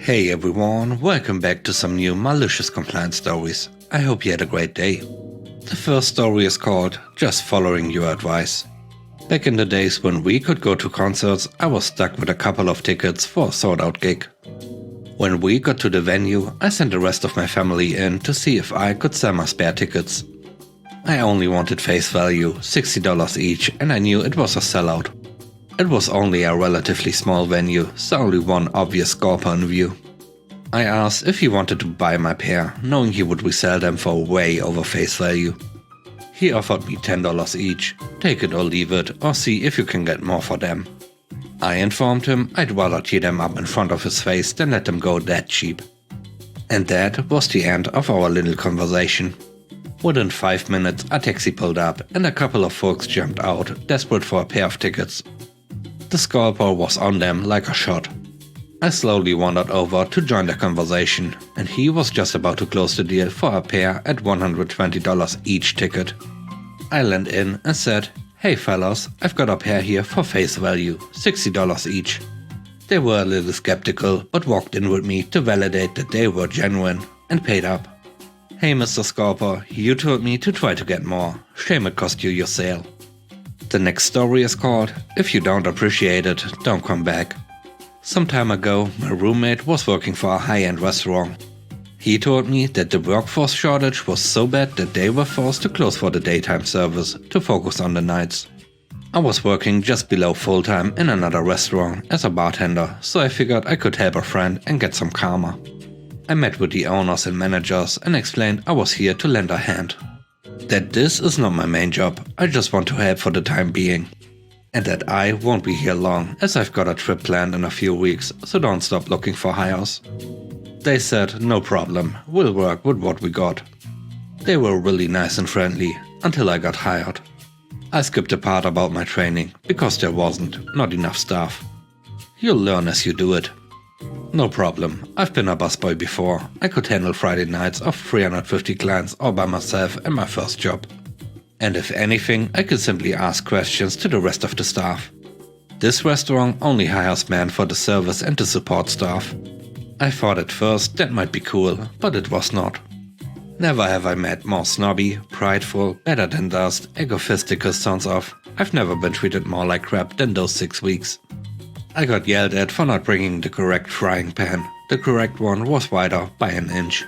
Hey everyone, welcome back to some new malicious compliance stories. I hope you had a great day. The first story is called Just Following Your Advice. Back in the days when we could go to concerts, I was stuck with a couple of tickets for a sold out gig. When we got to the venue, I sent the rest of my family in to see if I could sell my spare tickets. I only wanted face value, $60 each, and I knew it was a sellout. It was only a relatively small venue, so only one obvious scalper in view. I asked if he wanted to buy my pair, knowing he would resell them for way over face value. He offered me $10 each, take it or leave it, or see if you can get more for them. I informed him I'd rather tear them up in front of his face than let them go that cheap. And that was the end of our little conversation. Within 5 minutes a taxi pulled up and a couple of folks jumped out, desperate for a pair of tickets. The scalper was on them like a shot. I slowly wandered over to join the conversation, and he was just about to close the deal for a pair at $120 each ticket. I leaned in and said, "Hey fellas, I've got a pair here for face value, $60 each." They were a little skeptical, but walked in with me to validate that they were genuine, and paid up. "Hey Mr. Scalper, you told me to try to get more. Shame it cost you your sale." The next story is called If You Don't Appreciate It, Don't Come Back. Some time ago, my roommate was working for a high-end restaurant. He told me that the workforce shortage was so bad that they were forced to close for the daytime service to focus on the nights. I was working just below full-time in another restaurant as a bartender, so I figured I could help a friend and get some karma. I met with the owners and managers and explained I was here to lend a hand. That this is not my main job, I just want to help for the time being. And that I won't be here long, as I've got a trip planned in a few weeks, so don't stop looking for hires. They said no problem, we'll work with what we got. They were really nice and friendly, until I got hired. I skipped the part about my training, because there wasn't, not enough staff. You'll learn as you do it. No problem, I've been a busboy before. I could handle Friday nights of 350 clients all by myself in my first job. And if anything, I could simply ask questions to the rest of the staff. This restaurant only hires men for the service and the support staff. I thought at first that might be cool, but it was not. Never have I met more snobby, prideful, better than dust, egotistical sons of. I've never been treated more like crap than those 6 weeks. I got yelled at for not bringing the correct frying pan. The correct one was wider by an inch.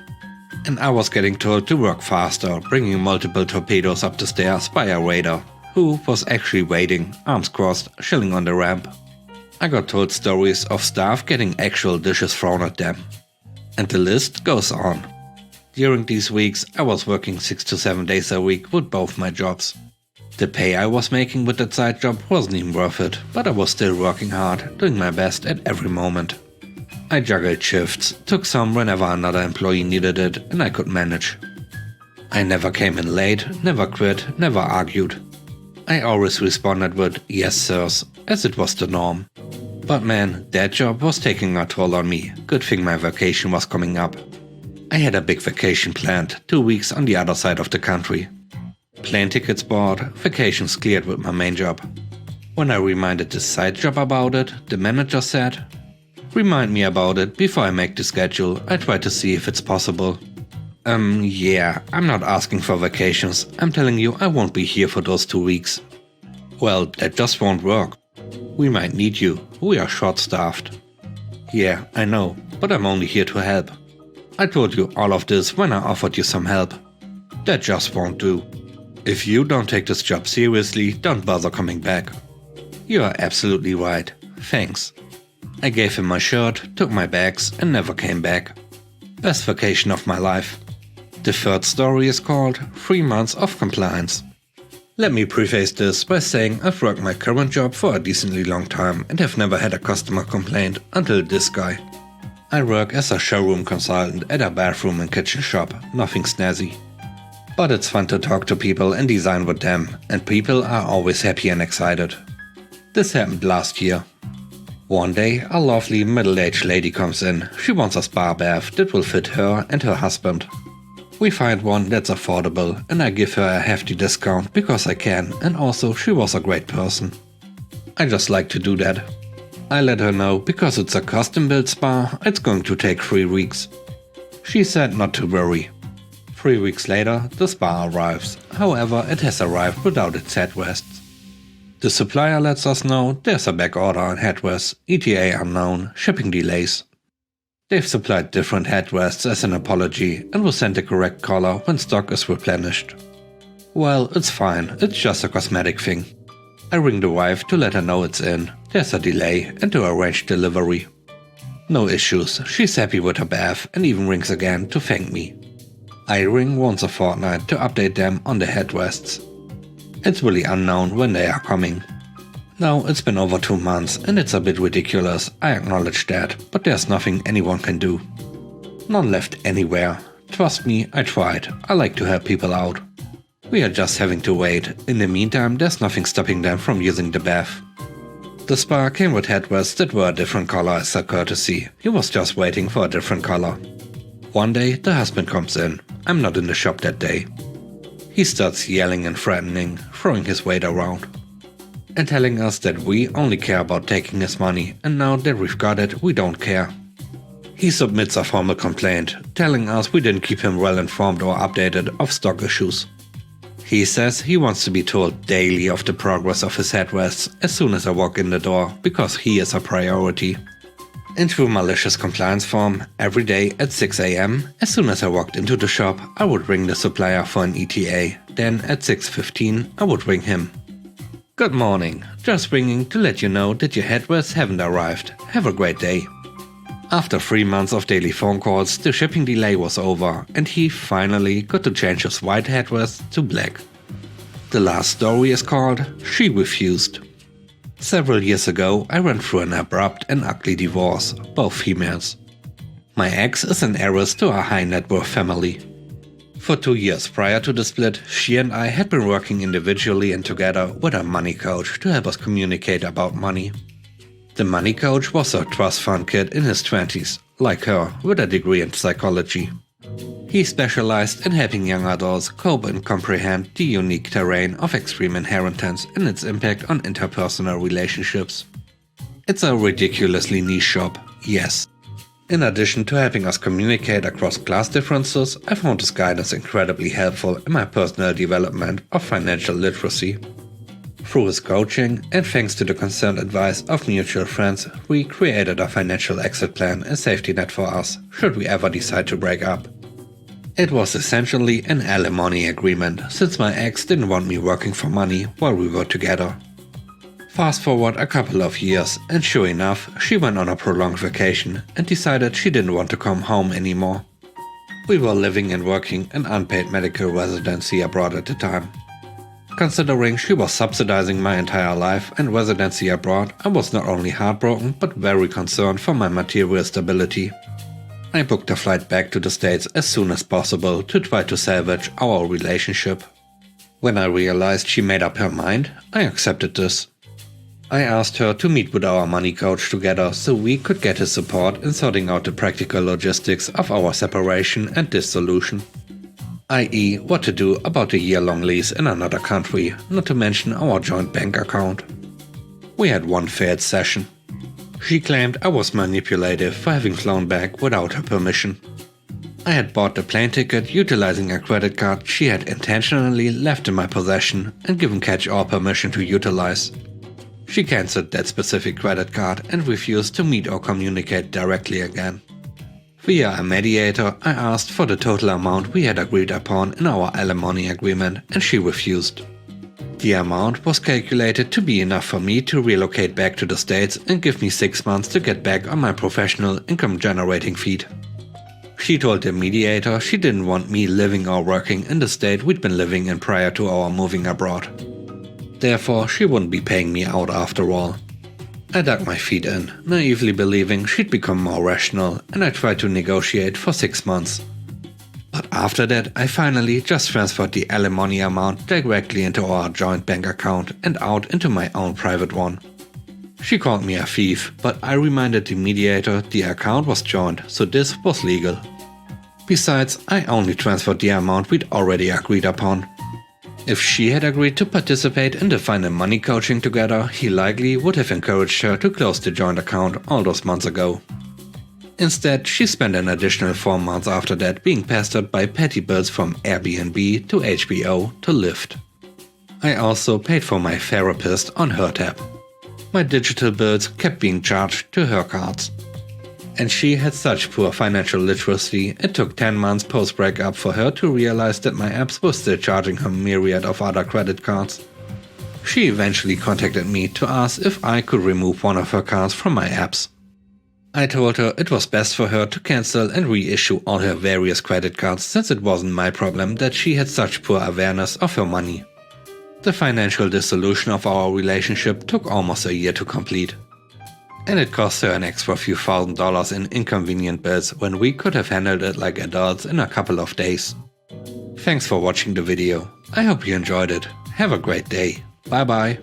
And I was getting told to work faster, bringing multiple torpedoes up the stairs by a waiter, who was actually waiting, arms crossed, chilling on the ramp. I got told stories of staff getting actual dishes thrown at them. And the list goes on. During these weeks, I was working 6 to 7 days a week with both my jobs. The pay I was making with that side job wasn't even worth it, but I was still working hard, doing my best at every moment. I juggled shifts, took some whenever another employee needed it, and I could manage. I never came in late, never quit, never argued. I always responded with "yes sirs," as it was the norm. But man, that job was taking a toll on me. Good thing my vacation was coming up. I had a big vacation planned, 2 weeks on the other side of the country. Plane tickets bought, vacations cleared with my main job. When I reminded the side job about it, the manager said, "Remind me about it before I make the schedule. I try to see if it's possible." Yeah, I'm not asking for vacations. I'm telling you I won't be here for those 2 weeks. Well, that just won't work. We might need you. We are short-staffed. Yeah, I know, but I'm only here to help. I told you all of this when I offered you some help. That just won't do. If you don't take this job seriously, don't bother coming back. You are absolutely right. Thanks. I gave him my shirt, took my bags, and never came back. Best vacation of my life. The third story is called 3 Months of Compliance. Let me preface this by saying I've worked my current job for a decently long time and have never had a customer complaint until this guy. I work as a showroom consultant at a bathroom and kitchen shop, nothing snazzy. But it's fun to talk to people and design with them, and people are always happy and excited. This happened last year. One day, a lovely middle-aged lady comes in. She wants a spa bath that will fit her and her husband. We find one that's affordable, and I give her a hefty discount because I can, and also she was a great person. I just like to do that. I let her know because it's a custom-built spa, it's going to take 3 weeks. She said not to worry. 3 weeks later, the spa arrives. However, it has arrived without its headrests. The supplier lets us know there's a back order on headrests, ETA unknown, shipping delays. They've supplied different headrests as an apology and will send the correct color when stock is replenished. Well, it's fine, it's just a cosmetic thing. I ring the wife to let her know it's in, there's a delay, and to arrange delivery. No issues, she's happy with her bath and even rings again to thank me. I ring once a fortnight to update them on the headrests. It's really unknown when they are coming. Now it's been over 2 months and it's a bit ridiculous, I acknowledge that, but there's nothing anyone can do. None left anywhere. Trust me, I tried, I like to help people out. We are just having to wait. In the meantime, there's nothing stopping them from using the bath. The spa came with headrests that were a different color as a courtesy. He was just waiting for a different color. One day, the husband comes in. I'm not in the shop that day. He starts yelling and threatening, throwing his weight around, and telling us that we only care about taking his money, and now that we've got it, we don't care. He submits a formal complaint, telling us we didn't keep him well informed or updated of stock issues. He says he wants to be told daily of the progress of his headrests as soon as I walk in the door, because he is a priority. In true malicious compliance form, every day at 6 AM, as soon as I walked into the shop, I would ring the supplier for an ETA, then at 6:15 I would ring him. Good morning, just ringing to let you know that your headrests haven't arrived, have a great day. After 3 months of daily phone calls, the shipping delay was over and he finally got to change his white headrest to black. The last story is called She Refused. Several years ago, I went through an abrupt and ugly divorce, both females. My ex is an heiress to a high net worth family. For 2 years prior to the split, she and I had been working individually and together with a money coach to help us communicate about money. The money coach was a trust fund kid in his 20s, like her, with a degree in psychology. He specialized in helping young adults cope and comprehend the unique terrain of extreme inheritance and its impact on interpersonal relationships. It's a ridiculously niche shop, yes. In addition to helping us communicate across class differences, I found his guidance incredibly helpful in my personal development of financial literacy. Through his coaching, and thanks to the concerned advice of mutual friends, we created a financial exit plan and safety net for us, should we ever decide to break up. It was essentially an alimony agreement, since my ex didn't want me working for money while we were together. Fast forward a couple of years, and sure enough, she went on a prolonged vacation and decided she didn't want to come home anymore. We were living and working an unpaid medical residency abroad at the time. Considering she was subsidizing my entire life and residency abroad, I was not only heartbroken but very concerned for my material stability. I booked a flight back to the States as soon as possible to try to salvage our relationship. When I realized she made up her mind, I accepted this. I asked her to meet with our money coach together so we could get his support in sorting out the practical logistics of our separation and dissolution. i.e. what to do about a year-long lease in another country, not to mention our joint bank account. We had one failed session. She claimed I was manipulative for having flown back without her permission. I had bought the plane ticket utilizing a credit card she had intentionally left in my possession and given catch-all permission to utilize. She cancelled that specific credit card and refused to meet or communicate directly again. Via a mediator, I asked for the total amount we had agreed upon in our alimony agreement and she refused. The amount was calculated to be enough for me to relocate back to the States and give me 6 months to get back on my professional income-generating feet. She told the mediator she didn't want me living or working in the state we'd been living in prior to our moving abroad. Therefore, she wouldn't be paying me out after all. I dug my feet in, naively believing she'd become more rational, and I tried to negotiate for 6 months. But after that, I finally just transferred the alimony amount directly into our joint bank account and out into my own private one. She called me a thief, but I reminded the mediator the account was joint, so this was legal. Besides, I only transferred the amount we'd already agreed upon. If she had agreed to participate in the Find and Money coaching together, he likely would have encouraged her to close the joint account all those months ago. Instead, she spent an additional 4 months after that being pestered by petty bills from Airbnb to HBO to Lyft. I also paid for my therapist on her tab. My digital bills kept being charged to her cards. And she had such poor financial literacy, it took 10 months post-breakup for her to realize that my apps were still charging her myriad of other credit cards. She eventually contacted me to ask if I could remove one of her cards from my apps. I told her it was best for her to cancel and reissue all her various credit cards, since it wasn't my problem that she had such poor awareness of her money. The financial dissolution of our relationship took almost a year to complete. And it cost her an extra few $1,000s in inconvenient bills when we could have handled it like adults in a couple of days. Thanks for watching the video. I hope you enjoyed it. Have a great day. Bye bye.